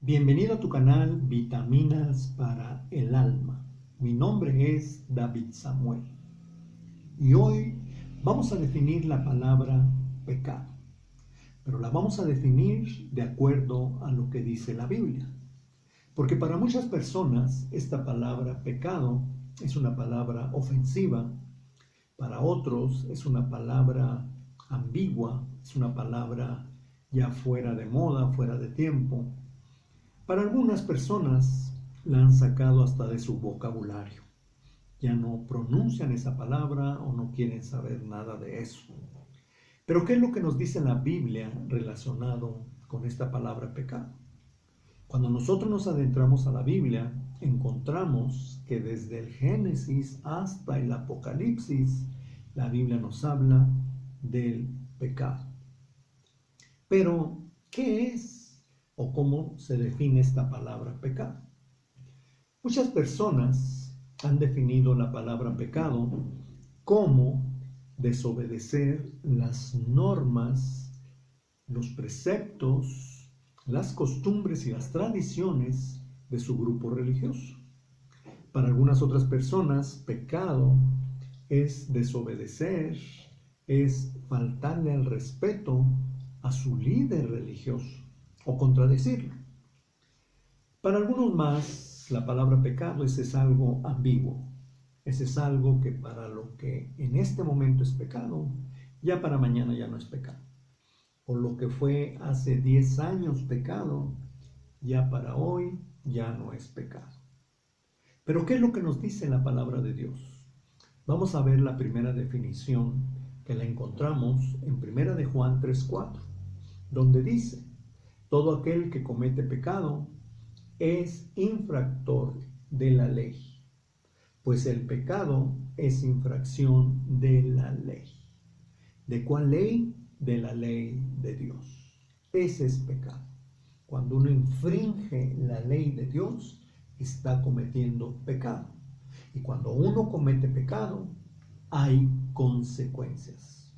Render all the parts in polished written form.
Bienvenido a tu canal Vitaminas para el Alma. Mi nombre es David Samuel y hoy vamos a definir la palabra pecado, pero la vamos a definir de acuerdo a lo que dice la Biblia. Porque para muchas personas esta palabra pecado es una palabra ofensiva, para otros es una palabra ambigua, es una palabra ya fuera de moda, fuera de tiempo. Para algunas personas la han sacado hasta de su vocabulario. Ya no pronuncian esa palabra o no quieren saber nada de eso. Pero ¿qué es lo que nos dice la Biblia relacionado con esta palabra pecado? Cuando nosotros nos adentramos a la Biblia, encontramos que desde el Génesis hasta el Apocalipsis, la Biblia nos habla del pecado. Pero, ¿qué es o cómo se define esta palabra pecado? Muchas personas han definido la palabra pecado como desobedecer las normas, los preceptos, las costumbres y las tradiciones de su grupo religioso. Para algunas otras personas, pecado es desobedecer, es faltarle al respeto a su líder religioso o contradecirlo. Para algunos más, la palabra pecado es algo ambiguo. Ese es algo que para lo que en este momento es pecado, ya para mañana ya no es pecado. O lo que fue hace 10 años pecado, ya para hoy ya no es pecado. Pero ¿qué es lo que nos dice la palabra de Dios? Vamos a ver la primera definición que la encontramos en 1 de Juan 3:4, donde dice: todo aquel que comete pecado es infractor de la ley, pues el pecado es infracción de la ley. ¿De cuál ley? De la ley de Dios. Ese es pecado. Cuando uno infringe la ley de Dios, está cometiendo pecado. Y cuando uno comete pecado, hay consecuencias.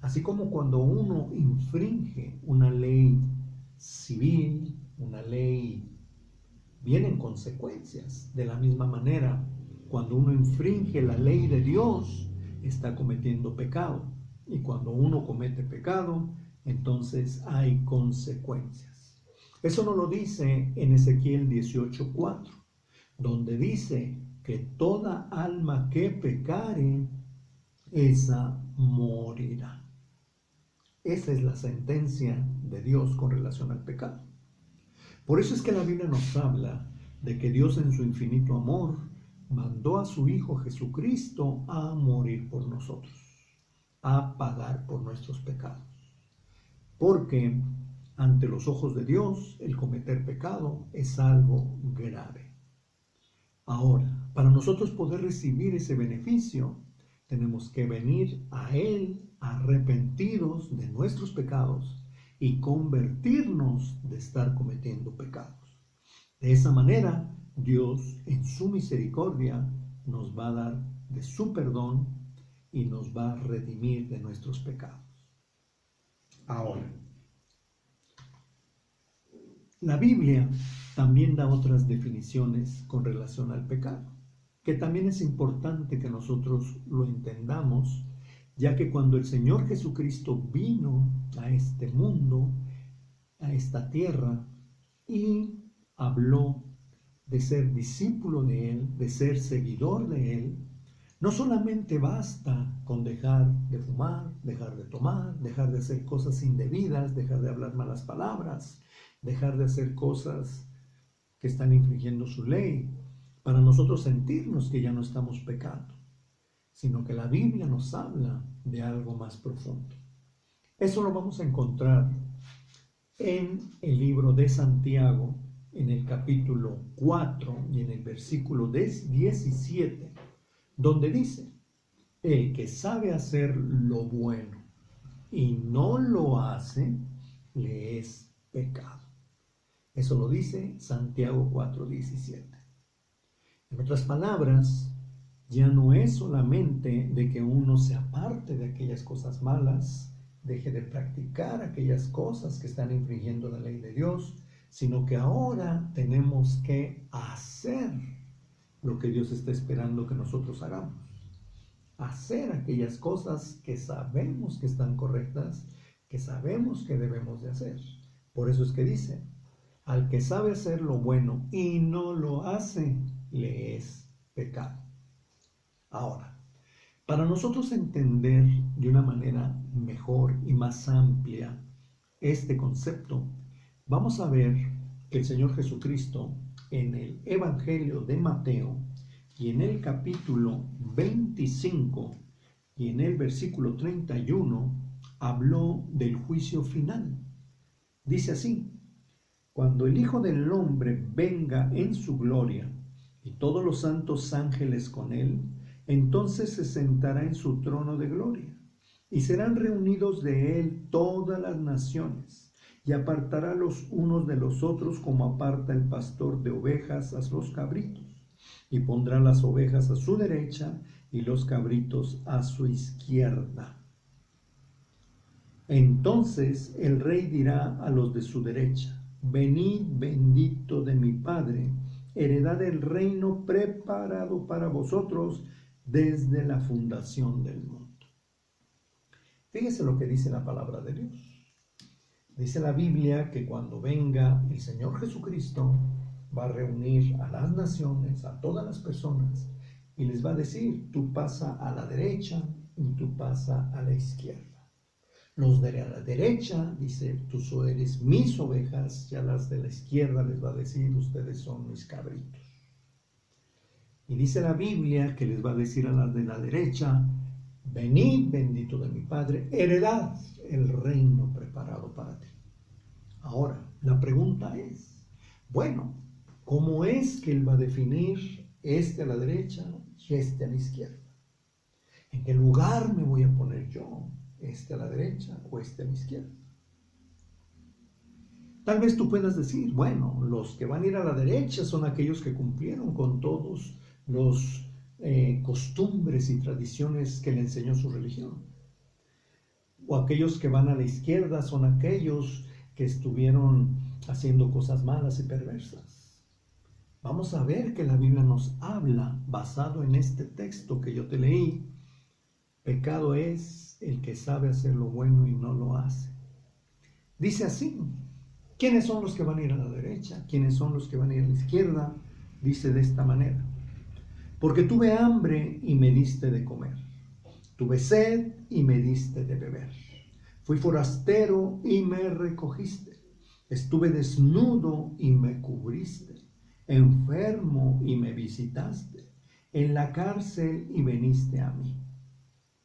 Así como cuando uno infringe una ley civil, una ley, vienen consecuencias. De la misma manera, cuando uno infringe la ley de Dios, está cometiendo pecado. Y cuando uno comete pecado, entonces hay consecuencias. Eso nos lo dice en Ezequiel 18:4, donde dice que toda alma que pecare, esa morirá. Esa es la sentencia de Dios con relación al pecado. Por eso es que la Biblia nos habla de que Dios en su infinito amor mandó a su Hijo Jesucristo a morir por nosotros, a pagar por nuestros pecados. Porque ante los ojos de Dios el cometer pecado es algo grave. Ahora, para nosotros poder recibir ese beneficio, tenemos que venir a Él arrepentidos de nuestros pecados y convertirnos de estar cometiendo pecados. De esa manera, Dios en su misericordia nos va a dar de su perdón y nos va a redimir de nuestros pecados. Ahora, la Biblia también da otras definiciones con relación al pecado, que también es importante que nosotros lo entendamos, ya que cuando el Señor Jesucristo vino a este mundo, a esta tierra, y habló de ser discípulo de Él, de ser seguidor de Él, no solamente basta con dejar de fumar, dejar de tomar, dejar de hacer cosas indebidas, dejar de hablar malas palabras, dejar de hacer cosas que están infringiendo su ley, para nosotros sentirnos que ya no estamos pecando, sino que la Biblia nos habla de algo más profundo. Eso lo vamos a encontrar en el libro de Santiago, en el capítulo 4 y en el versículo 17, donde dice: el que sabe hacer lo bueno y no lo hace, le es pecado. Eso lo dice Santiago 4:17. En otras palabras, ya no es solamente de que uno se aparte de aquellas cosas malas, deje de practicar aquellas cosas que están infringiendo la ley de Dios, sino que ahora tenemos que hacer lo que Dios está esperando que nosotros hagamos. Hacer aquellas cosas que sabemos que están correctas, que sabemos que debemos de hacer. Por eso es que dice, al que sabe hacer lo bueno y no lo hace, le es pecado. Ahora, para nosotros entender de una manera mejor y más amplia este concepto, vamos a ver que el Señor Jesucristo en el Evangelio de Mateo y en el capítulo 25 y en el versículo 31 habló del juicio final. Dice así: cuando el Hijo del Hombre venga en su gloria y todos los santos ángeles con él, entonces se sentará en su trono de gloria y serán reunidos de él todas las naciones, y apartará los unos de los otros como aparta el pastor de ovejas a los cabritos, y pondrá las ovejas a su derecha y los cabritos a su izquierda. Entonces el rey dirá a los de su derecha: venid, bendito de mi Padre, heredad el reino preparado para vosotros desde la fundación del mundo. Fíjese lo que dice la palabra de Dios. Dice la Biblia que cuando venga el Señor Jesucristo, va a reunir a las naciones, a todas las personas, y les va a decir: tú pasa a la derecha y tú pasa a la izquierda. Los de la derecha, dice, tú eres mis ovejas, y a las de la izquierda les va a decir: ustedes son mis cabritos. Y dice la Biblia que les va a decir a las de la derecha: venid, bendito de mi Padre, heredad el reino preparado para ti. Ahora, la pregunta es, bueno, ¿cómo es que él va a definir este a la derecha y este a la izquierda? ¿En qué lugar me voy a poner yo? ¿Este a la derecha o este a la izquierda? Tal vez tú puedas decir, bueno, los que van a ir a la derecha son aquellos que cumplieron con todos los costumbres y tradiciones que le enseñó su religión. O aquellos que van a la izquierda son aquellos que estuvieron haciendo cosas malas y perversas. Vamos a ver que la Biblia nos habla, basado en este texto que yo te leí: pecado es el que sabe hacer lo bueno y no lo hace. Dice así: ¿quiénes son los que van a ir a la derecha? ¿Quiénes son los que van a ir a la izquierda? Dice de esta manera: porque tuve hambre y me diste de comer, tuve sed y me diste de beber, fui forastero y me recogiste, estuve desnudo y me cubriste, enfermo y me visitaste, en la cárcel y viniste a mí.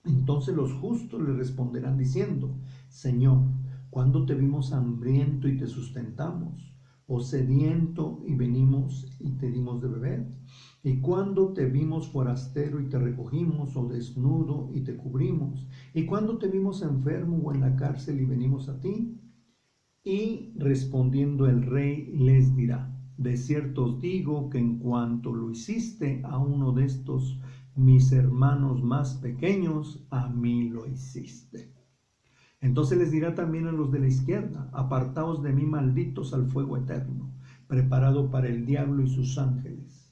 Entonces los justos le responderán diciendo: Señor, ¿cuándo te vimos hambriento y te sustentamos? ¿O sediento y venimos y te dimos de beber? ¿Y cuándo te vimos forastero y te recogimos? ¿O desnudo y te cubrimos? ¿Y cuándo te vimos enfermo o en la cárcel y venimos a ti? Y respondiendo el rey les dirá: de cierto os digo que en cuanto lo hiciste a uno de estos mis hermanos más pequeños, a mí lo hiciste. Entonces les dirá también a los de la izquierda: apartaos de mí, malditos, al fuego eterno, preparado para el diablo y sus ángeles.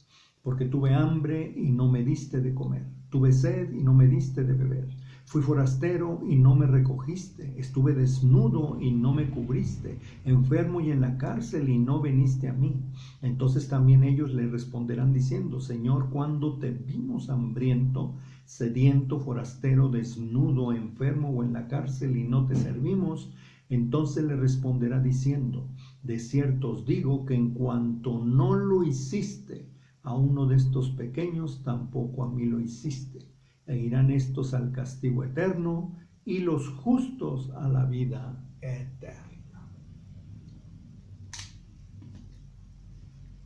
Porque tuve hambre y no me diste de comer, tuve sed y no me diste de beber, fui forastero y no me recogiste, estuve desnudo y no me cubriste, enfermo y en la cárcel y no viniste a mí. Entonces también ellos le responderán diciendo: Señor, ¿cuándo te vimos hambriento, sediento, forastero, desnudo, enfermo o en la cárcel y no te servimos? Entonces le responderá diciendo: de cierto os digo que en cuanto no lo hiciste a uno de estos pequeños, tampoco a mí lo hiciste. E irán estos al castigo eterno y los justos a la vida eterna.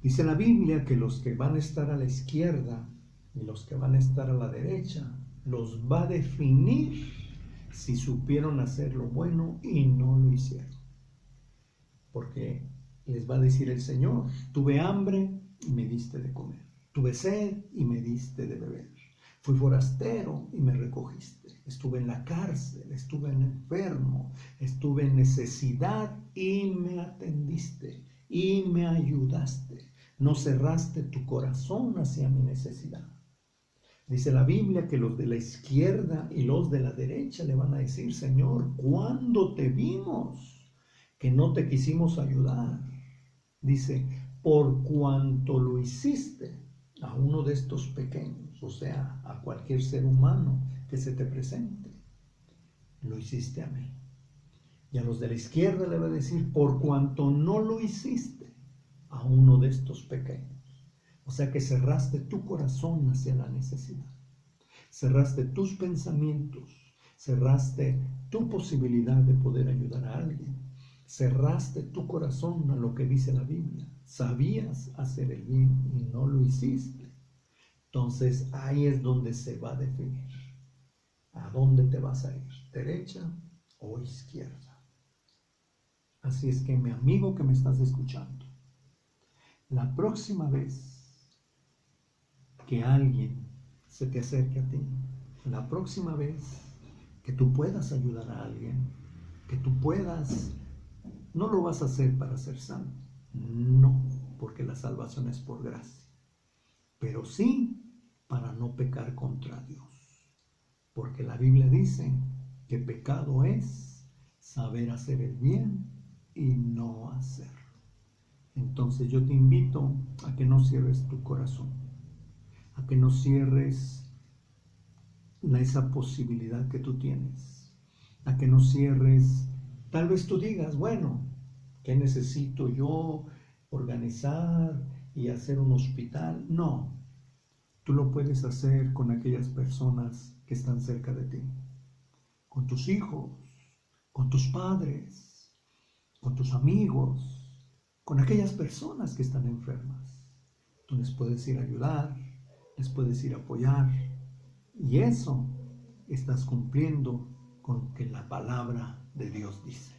Dice la Biblia que los que van a estar a la izquierda y los que van a estar a la derecha los va a definir si supieron hacer lo bueno y no lo hicieron. Porque les va a decir el Señor: tuve hambre y me diste de comer, tuve sed y me diste de beber, fui forastero y me recogiste, estuve en la cárcel, estuve enfermo, estuve en necesidad y me atendiste. y me ayudaste. No cerraste tu corazón hacia mi necesidad. Dice la Biblia que los de la izquierda y los de la derecha le van a decir, Señor, ¿cuándo te vimos que no te quisimos ayudar? Dice, por cuanto lo hiciste a uno de estos pequeños, o sea, a cualquier ser humano que se te presente, lo hiciste a mí. Y a los de la izquierda le va a decir, por cuanto no lo hiciste a uno de estos pequeños. O sea que cerraste tu corazón hacia la necesidad. Cerraste tus pensamientos. Cerraste tu posibilidad de poder ayudar a alguien. Cerraste tu corazón a lo que dice la Biblia. Sabías hacer el bien y no lo hiciste. Entonces ahí es donde se va a definir. ¿A dónde te vas a ir? ¿Derecha o izquierda? Así es que, mi amigo que me estás escuchando, la próxima vez que alguien se te acerque a ti, la próxima vez que tú puedas ayudar a alguien, que tú puedas, no lo vas a hacer para ser santo, no, porque la salvación es por gracia, pero sí para no pecar contra Dios, porque la Biblia dice que pecado es saber hacer el bien y no hacerlo. Entonces yo te invito a que no cierres tu corazón, a que no cierres esa posibilidad que tú tienes, a que no cierres, tal vez tú digas, bueno, ¿qué necesito yo organizar y hacer un hospital? No, tú lo puedes hacer con aquellas personas que están cerca de ti, con tus hijos, con tus padres, con tus amigos, con aquellas personas que están enfermas. Tú les puedes ir a ayudar, les puedes ir a apoyar, y eso estás cumpliendo con lo que la palabra de Dios dice.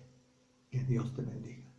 Que Dios te bendiga.